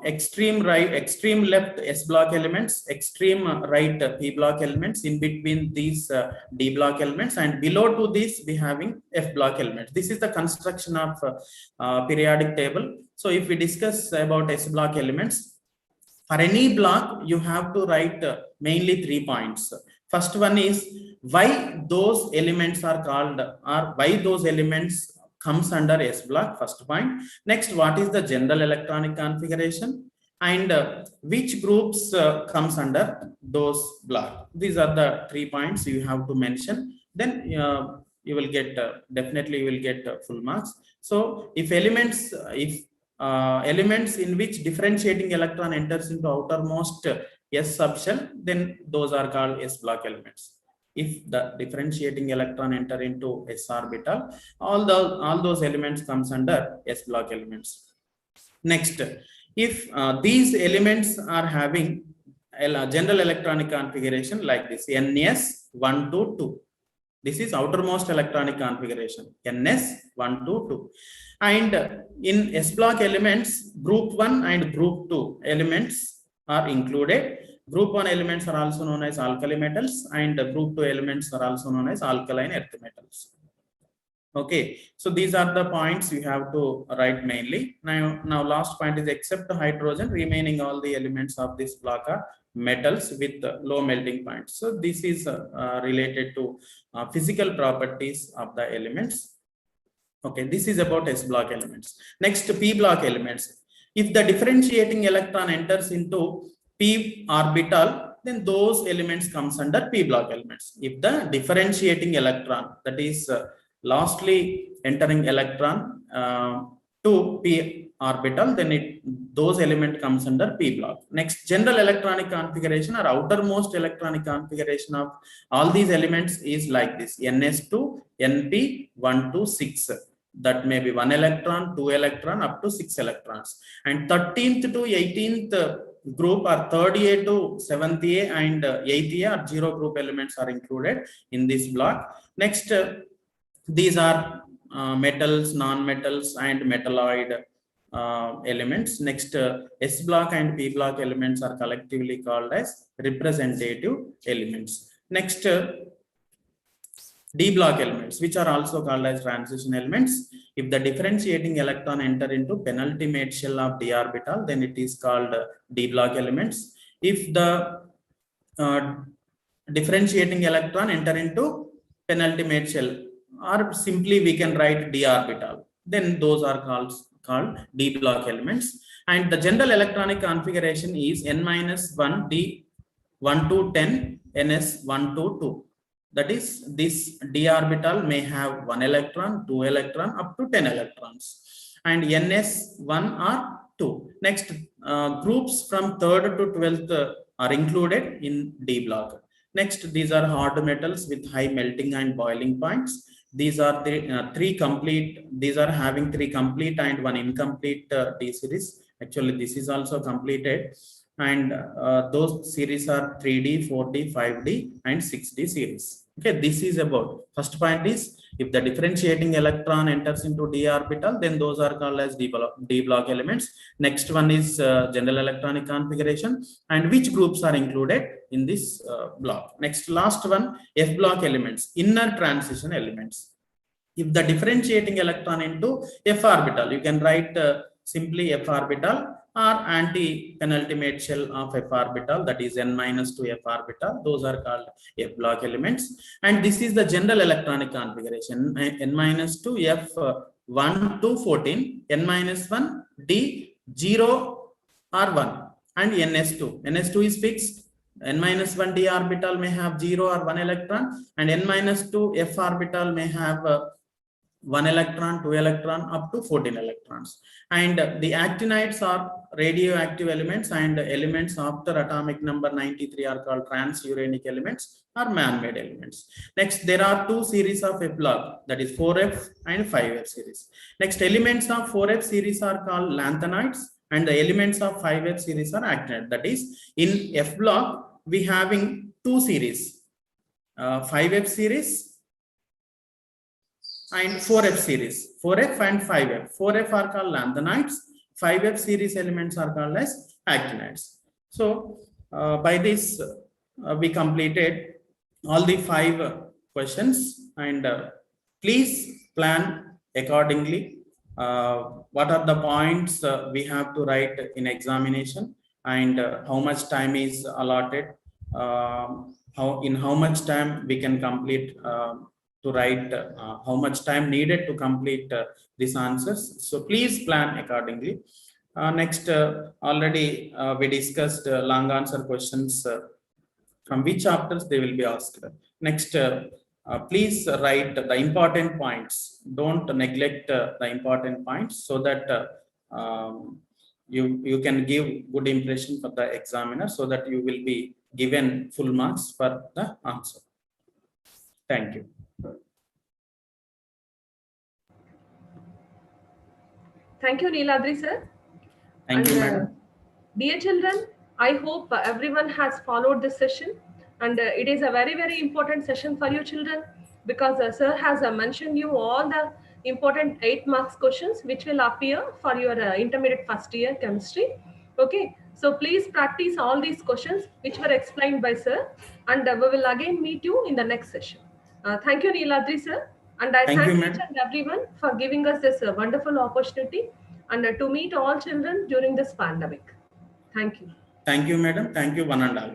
extreme right, extreme left S block elements, extreme right P block elements, in between these D block elements, and below to this we having F block elements. This is the construction of periodic table. So if we discuss about S block elements, for any block you have to write mainly 3 points. First one is why those elements are called, or why those elements comes under S block, first point. Next, what is the general electronic configuration, and which groups comes under those block. These are the 3 points you have to mention. Then you will get definitely you will get full marks. So if elements, elements in which differentiating electron enters into outermost S subshell, then those are called S block elements. If the differentiating electron enter into S orbital, all those elements comes under S block elements. Next, if these elements are having a general electronic configuration like this, NS 1 to 2. This is outermost electronic configuration, NS 1 to 2. And in S block elements, group 1 and group 2 elements are included. Group 1 elements are also known as alkali metals, and group 2 elements are also known as alkaline earth metals. Okay, so these are the points you have to write mainly. Now last point is except hydrogen, remaining all the elements of this block are metals with low melting points. So this is related to physical properties of the elements. Okay, this is about S block elements. Next, P block elements. If the differentiating electron enters into P orbital, then those elements comes under P block elements. If the differentiating electron, that is lastly entering electron to P orbital, then those element comes under P block. Next, general electronic configuration or outermost electronic configuration of all these elements is like this: NS2, NP 1 to 6. That may be 1 electron, 2 electron, up to 6 electrons. And 13th to 18th group, or 3rd A to 7th A and 8th A, or 0 group elements are included in this block. Next, these are metals, non-metals, and metalloid elements. Next, S block and P block elements are collectively called as representative elements. Next, D block elements, which are also called as transition elements. If the differentiating electron enter into penultimate shell of D orbital, then it is called D block elements. If the differentiating electron enter into penultimate shell, or simply we can write D orbital, then those are called D block elements. And the general electronic configuration is N-1 D 1 to 10, NS 1 to 2. That is, this D orbital may have 1 electron, 2 electron, up to 10 electrons, and NS 1 or 2. Next, groups from 3rd to 12th are included in D block. Next, these are hard metals with high melting and boiling points. These are the three complete. These are having 3 complete and 1 incomplete D series. Actually, this is also completed, and those series are 3D, 4D, 5D, and 6D series. Okay, this is about first point is if the differentiating electron enters into d orbital, then those are called as d block elements. Next one is general electronic configuration and which groups are included in this block. Next, last one, f block elements, inner transition elements. If the differentiating electron into f orbital, you can write simply f orbital or anti-penultimate shell of f orbital, that is n minus 2 f orbital. Those are called f block elements. And this is the general electronic configuration, n minus 2 f 1 to 14, n minus 1 d 0 or 1, and ns2. ns2 is fixed. N minus 1 d orbital may have 0 or 1 electron, and n minus 2 f orbital may have 1 electron, 2 electron, up to 14 electrons. And the actinides are radioactive elements, and elements after atomic number 93 are called transuranic elements or man-made elements. Next, there are two series of F block, that is 4F and 5F series. Next, elements of 4F series are called lanthanides, and the elements of 5F series are actinides. That is, in F block, we having two series, 5F series and 4F series. 4F and 5F. 4F are called lanthanides. 5F series elements are called as actinides. So by this, we completed all the 5 questions, and please plan accordingly. What are the points we have to write in examination, and how much time is allotted, how much time we can complete to write, how much time needed to complete these answers. So please plan accordingly. Next, already we discussed long answer questions, from which chapters they will be asked. Next, please write the important points. Don't neglect the important points, so that you can give good impression for the examiner, so that you will be given full marks for the answer. Thank you. Thank you, Neeladri sir. Thank you, madam. Dear children, I hope everyone has followed this session, and it is a very, very important session for you children, because sir has mentioned you all the important 8 marks questions which will appear for your intermediate first year chemistry. Okay, so please practice all these questions which were explained by sir, and we will again meet you in the next session. Thank you, Neeladri sir, and I thank each and everyone for giving us this wonderful opportunity, and to meet all children during this pandemic. Thank you. Thank you, madam. Thank you, one and all.